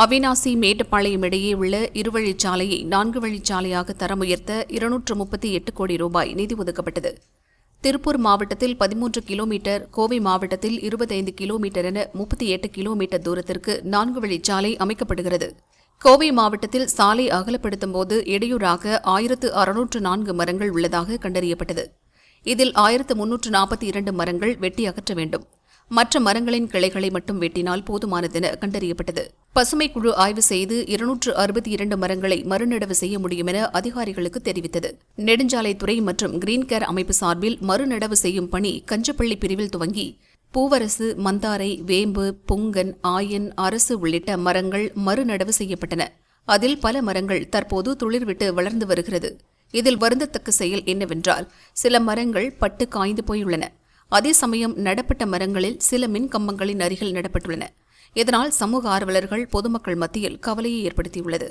அவிநாசி மேட்டுப்பாளையம் இடையே உள்ள இருவழிச்சாலையை 4 வழிச்சாலையாக தரம் உயர்த்த 238 கோடி ரூபாய் நிதி ஒதுக்கப்பட்டது. திருப்பூர் மாவட்டத்தில் 13 கிலோமீட்டர், கோவை மாவட்டத்தில் 25 கிலோமீட்டர் என 38 கிலோமீட்டர் தூரத்திற்கு 4 வழிச்சாலை அமைக்கப்படுகிறது. கோவை மாவட்டத்தில் சாலை அகலப்படுத்தும் போது இடையூறாக 1604 மரங்கள் உள்ளதாக கண்டறியப்பட்டது. இதில் 1342 மரங்கள் வெட்டி அகற்ற வேண்டும். மற்ற மரங்களின் கிளைகளை மட்டும் வெட்டினால் போதுமானதென கண்டறியப்பட்டது. பசுமைக்குழு ஆய்வு செய்து 262 மரங்களை மறுநடவு செய்ய முடியும் என அதிகாரிகளுக்கு தெரிவித்தது. நெடுஞ்சாலைத்துறை மற்றும் கிரீன் கேர் அமைப்பு சார்பில் மறுநடவு செய்யும் பணி கஞ்சப்பள்ளி பிரிவில் துவங்கி பூவரசு, மந்தாரை, வேம்பு, புங்கன், ஆயன், அரசு உள்ளிட்ட மரங்கள் மறுநடவு செய்யப்பட்டன. அதில் பல மரங்கள் தற்போது துளிர்விட்டு வளர்ந்து வருகிறது. இதில் வருந்தத்தக்க செயல் என்னவென்றால், சில மரங்கள் பட்டு காய்ந்து போயுள்ளன. அதே சமயம் நடப்பட்ட மரங்களில் சில மின் கம்பங்களின் அருகில் நடப்பட்டுள்ளன. இதனால் சமூக ஆர்வலர்கள், பொதுமக்கள் மத்தியில் கவலையை ஏற்படுத்தியுள்ளது.